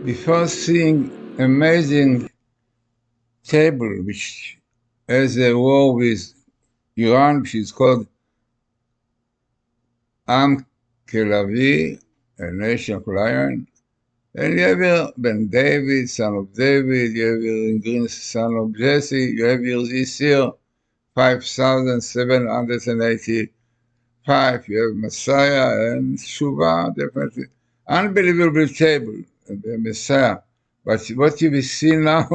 Before seeing amazing table which has a war with Iran, which is called Am Kelavi, a nation of lion, and you have here Ben David, son of David, you have here Ingrid, son of Jesse, you have here this year 5,785, you have Messiah and Shuvah, definitely. Unbelievable table, the Messiah. But what you will see now,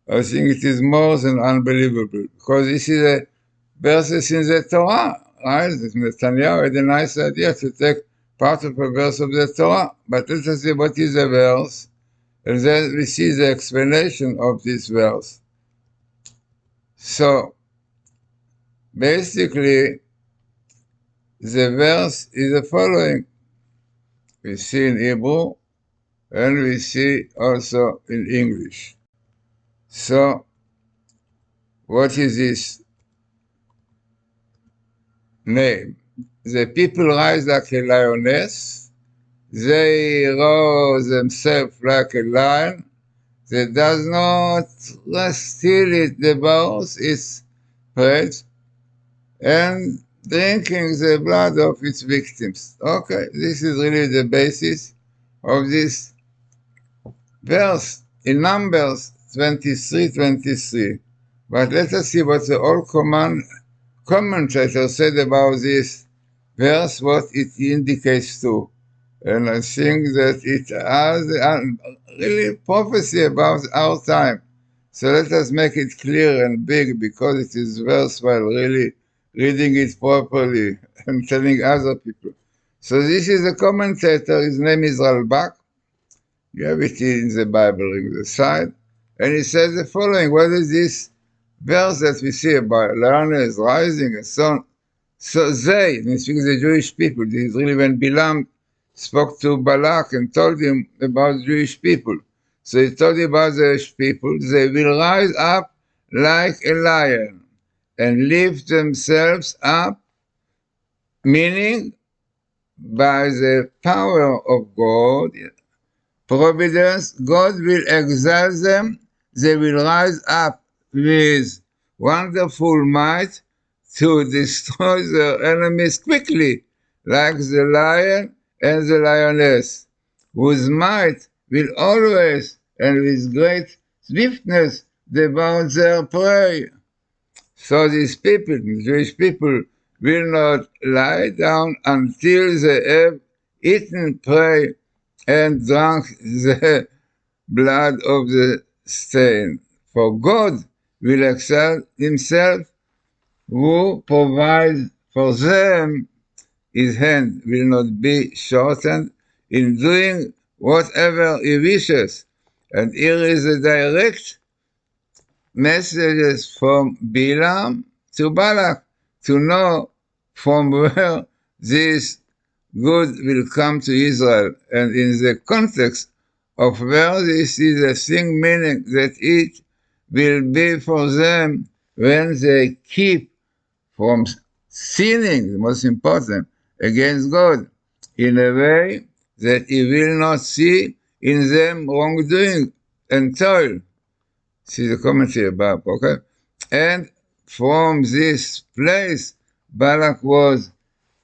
I think it is more than unbelievable, because this is a verses in the Torah, right? Netanyahu had a nice idea to take part of a verse of the Torah, but let us see what is the verse, and then we see the explanation of this verse. So, basically, the verse is the following. We see in Hebrew, and we see also in English. So, what is this name? The people rise like a lioness. They roar themselves like a lion. They does not steal it the bones, its prey, and drinking the blood of its victims. Okay, this is really the basis of this verse in Numbers 23:23. But let us see what the old commentator said about this verse, what it indicates to. And I think that it has really prophecy about our time. So let us make it clear and big, because it is worthwhile really reading it properly and telling other people. So this is a commentator, his name is Ralbach. You have it in the Bible on the side. And he says the following: what is this verse that we see about Lioness rising and so on? So they, and speaking the Jewish people, this is really when Bilam spoke to Balak and told him about Jewish people. So he told him about the Jewish people. They will rise up like a lion and lift themselves up, meaning by the power of God, providence, God will exalt them. They will rise up with wonderful might to destroy their enemies quickly, like the lion and the lioness, whose might will always and with great swiftness devour their prey. So these people, the Jewish people, will not lie down until they have eaten prey and drunk the blood of the slain. For God will exalt himself, who provides for them. His hand will not be shortened in doing whatever he wishes. And here is a direct message from Bilam to Balak to know from where this good will come to Israel. And in the context of where this is a thing, meaning that it will be for them when they keep from sinning, the most important, against God, in a way that he will not see in them wrongdoing and toil. See the commentary above, okay? And from this place, Balak was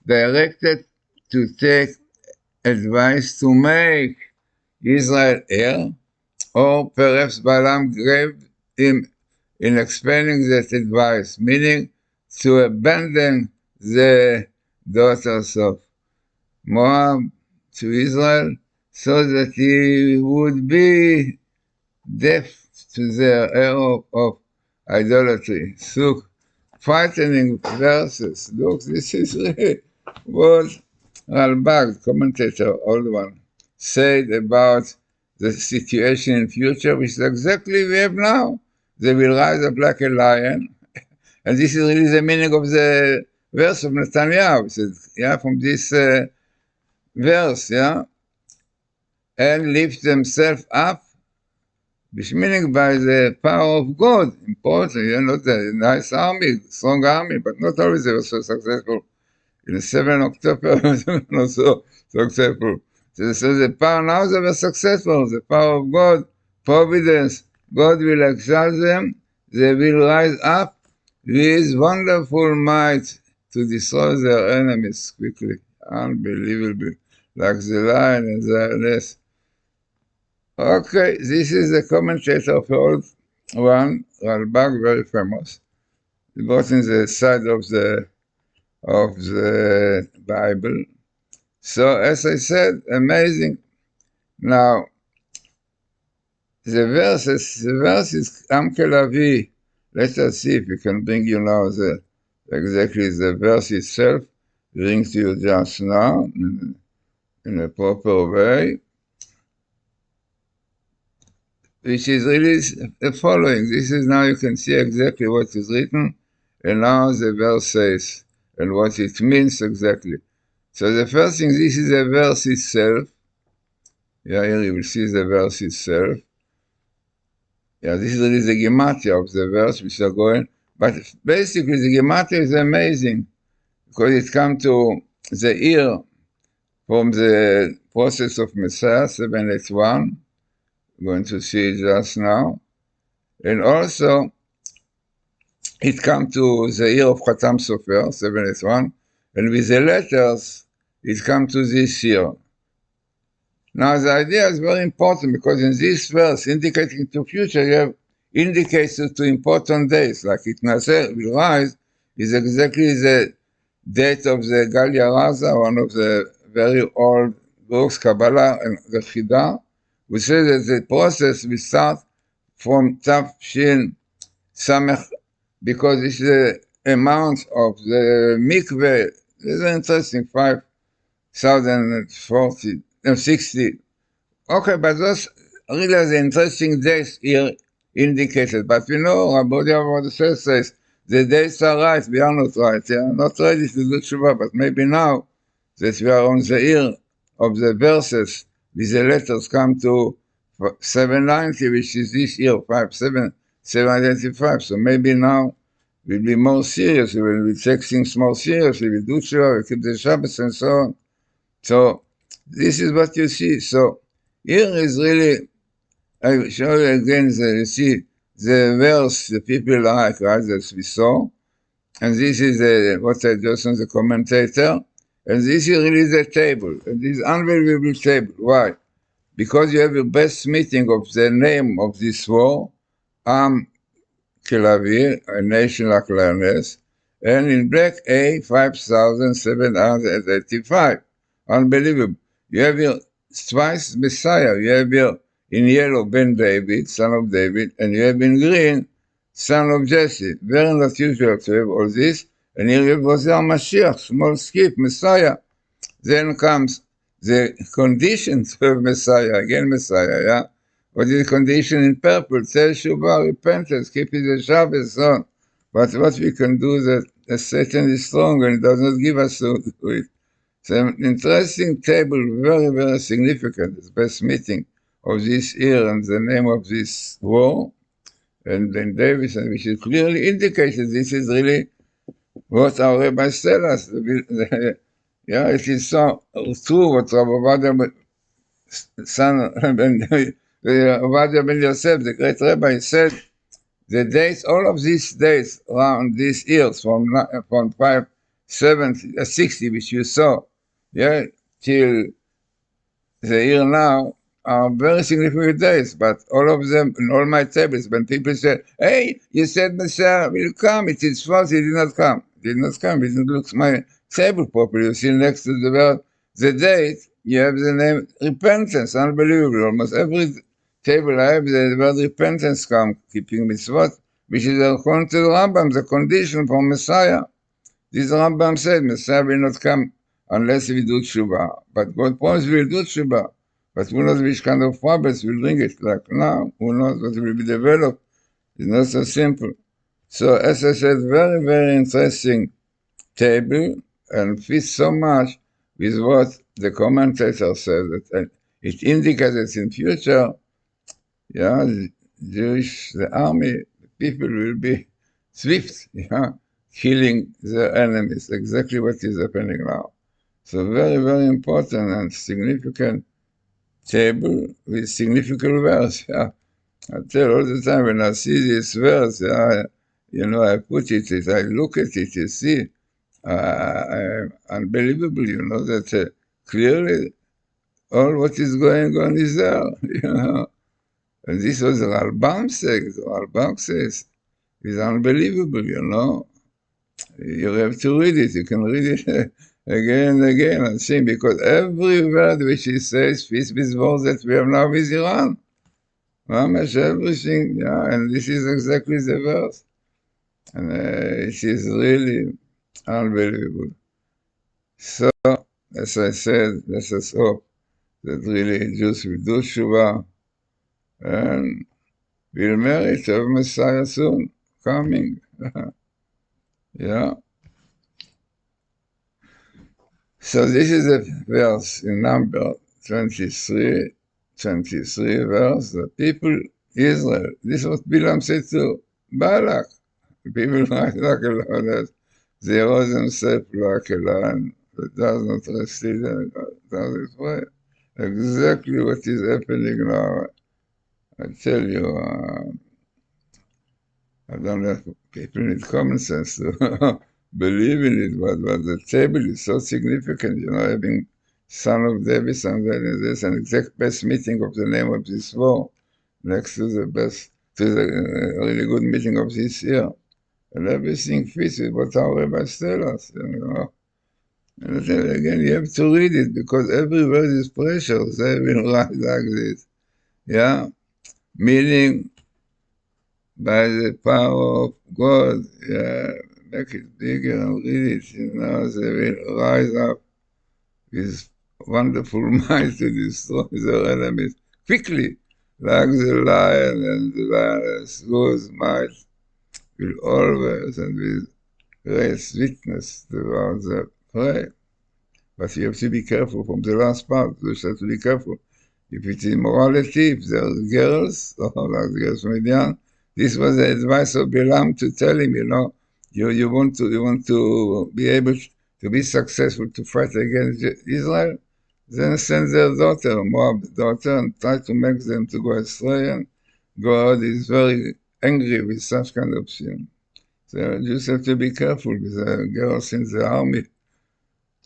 directed to take advice to make Israel heir, or perhaps Balaam gave him in explaining that advice, meaning to abandon the daughters of Moab to Israel, so that he would be deaf to their error of idolatry. So, frightening verses. Look, this is really what Ralbag, commentator, old one, said about the situation in future, which is exactly we have now. They will rise up like a lion. And this is really the meaning of the verse of Netanyahu. It says, yeah, from this verse, yeah, and lift themselves up, which meaning by the power of God. Important, not a nice army, strong army, but not always they were so successful. In 7 October, not so successful. So the power, now they were successful, the power of God, providence, God will exalt them, they will rise up with wonderful might to destroy their enemies quickly. Unbelievable. Like the lion and the lioness. Okay, this is the commentator of the old one, Ralbag, very famous. He got in the side of the Bible. So as I said, amazing. Now the verse is Am Kelavi. Let us see if we can bring you now exactly the verse itself. Bring to you just now in a proper way, which is really the following. This is now you can see exactly what is written, and now the verse says and what it means exactly. So the first thing, this is the verse itself. Yeah, here you will see the verse itself. Yeah, this is really the Gematria of the verse which are going. But basically, the Gematria is amazing because it comes to the ear from the process of Messiah, 781. We're going to see it just now. And also, it comes to the ear of Khatam Sofer, 781. And with the letters, it comes to this ear. Now, the idea is very important because in this verse, indicating to future, you have indicates to important days, like Itnaser will rise, is exactly the date of the Galia Raza, one of the very old books, Kabbalah and the Chida, which says that the process will start from Tafshin Samech, because it's the amount of the mikveh. It's interesting, 5,040, 60. Okay, but those really the interesting dates here indicated. But we know, Rabbi Yavod says, the dates are right, we are not right. We are not ready to do tshuva, but maybe now that we are on the ear of the verses, with the letters come to 790, which is this year, 785. So maybe now we'll be more serious, we will take things more seriously, we'll do tshuva, we'll keep the Shabbos and so on. So this is what you see. So here is really, I show you again, you see the verse the people like, right, that we saw. And this is what I just on the commentator. And this is really the table. And this unbelievable table. Why? Because you have the best meeting of the name of this war, Kelavir, a nation like Lioness, and in black A, 5,785. Unbelievable. You have here twice Messiah. You have here in yellow Ben David, son of David, and you have in green, son of Jesse. Very not usual to have all this. And here you have Hosea Mashiach, small skip, Messiah. Then comes the condition to have Messiah, again Messiah, yeah? What is the condition in purple? Teshuvah, repentance, keeping the Shabbos, so on. But what we can do that Satan is strong and does not give us to do it. So an interesting table, very, very significant. It's best meeting of this year and the name of this war. And then Davidson, which is clearly indicated this is really what our rabbis tell us. Yeah, it is so true what Rabbi Ovadia, son Ovadia ben Yosef, the great rabbi, said the dates, all of these dates around these years from 560, which you saw, yeah, till the year now, are very significant days, but all of them, in all my tables, when people say, hey, you said Messiah will come, it is false, he did not come. He did not come, he didn't look at my table properly. You see next to the word, the date, you have the name repentance, unbelievable. Almost every table I have, the word repentance come, keeping mitzvot, which is according to the Rambam, the condition for Messiah. This Rambam said, Messiah will not come unless we do tshuva. But God promised we will do tshuva. But who knows which kind of problems will bring it? Like now, who knows what will be developed? It's not so simple. So as I said, very, very interesting table and fits so much with what the commentator said. That it indicates that in future, yeah, the army, the people will be swift, yeah, killing their enemies. Exactly what is happening now. So very, very important and significant table with significant verse. Yeah. I tell all the time when I see this verse, I put it, I look at it, you see, unbelievable, that clearly all what is going on is there, And this was Ralbam says, Ralbam says, it's unbelievable. You have to read it. You can read it again and again and see, because every word which he says fits with words that we have now with Iran. Mamash, everything, and this is exactly the verse. And it is really unbelievable. So, as I said, let us hope that really Jews will do Shuvah and will merit of Messiah soon coming. Yeah. So this is a verse in number 23 verse. The people, Israel, this is what Bilam said to Balak. People like a lioness. They rose themselves like a lion that does not rest still and does it way. Exactly what is happening now. I tell you, I don't know if people need common sense to believe in it, but the table is so significant, having son of David, son of David, there's an exact best meeting of the name of this war next to the really good meeting of this year. And everything fits with what our rabbis tell us, And then again, you have to read it, because every word is precious. They will write like this. Yeah? Meaning, by the power of God, make it bigger and read it, they will rise up with wonderful might to destroy their enemies quickly, like the lion and the lioness, whose might will always and with great sweetness devour the prey. But you have to be careful from the last part. You have to be careful. If it's immorality, if there are girls, like the girls from Midian, this was the advice of Bilam to tell him, you want to be able to be successful to fight against Israel, then send their daughter, Moab's daughter, and try to make them to go astray. And God is very angry with such kind of sin. So you just have to be careful with the girls in the army,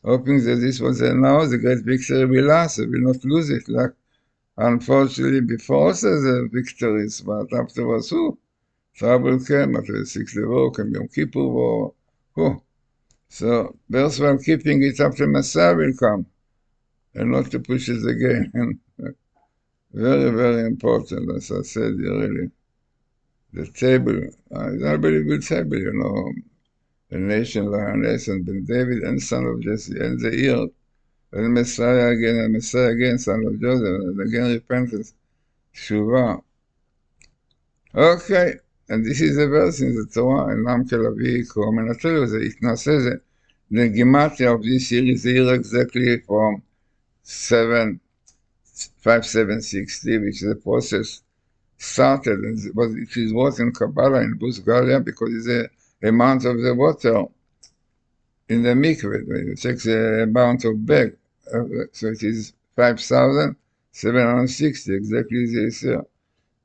hoping that this was now the great victory will last, we will not lose it. Like, unfortunately, before us the victories, but afterwards, trouble came after the 6th war, came Yom Kippur war. So, verse while keeping it up to Messiah will come, and not to push it again. Very, very important, as I said, really. The table, it's an unbelievable table, the nation, Lioness, and Ben David, and son of Jesse, and the ear, and Messiah again, son of Joseph, and again repentance, Shuvah. Okay, and this is a verse in the Torah, and Nam Kelavi Kom, and I tell you, it now says that the Gematria of this year is here exactly from 5760, which is the process started, and it is what in Kabbalah, in Busgalia, because it's the amount of the water in the mikveh, when you take the amount of bag, so it is 5,760, exactly this year.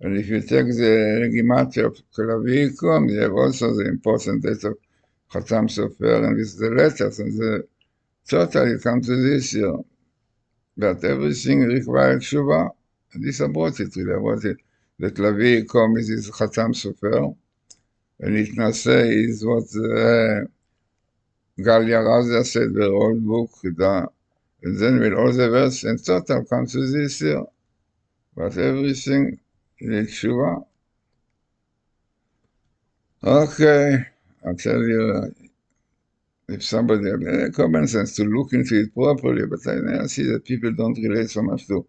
And if you take the Gematria of Kalavikom, you have also the important date of Chatam Sofer, and with the letters, and the total, you come to this year. But everything requires Shuvah. And this I brought it, really. I brought it. The Kalavikom is Chatam Sofer, and Itnaseh is what Galia Raza said, the old book, and then with all the verse and total comes to this year. But everything needs Shuvah. Okay, I'll tell you, if somebody has common sense to look into it properly, but I see that people don't relate so much to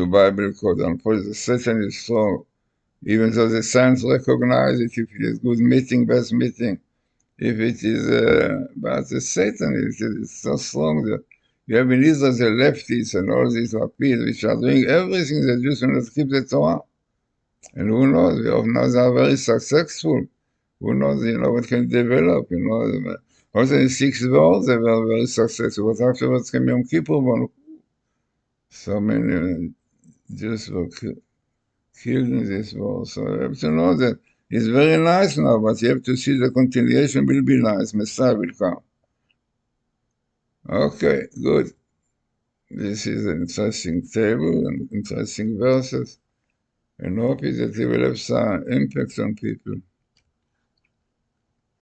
Bible code. Unfortunately, Satan is strong, even though the science recognize it, if it is good meeting, best meeting, if it is, but the Satan is so strong that you have in Israel the leftists and all these Lapid, which are doing everything the Jews will not keep the Torah. And who knows, now they are very successful. Who knows, what can develop, Also in 6 wars, they were very successful. But afterwards came Yom Kippur, so many Jews were killed in this war. So you have to know that it's very nice now, but you have to see the continuation will be nice. Messiah will come. Okay, good. This is an interesting table and interesting verses. And hope that it will have some impact on people.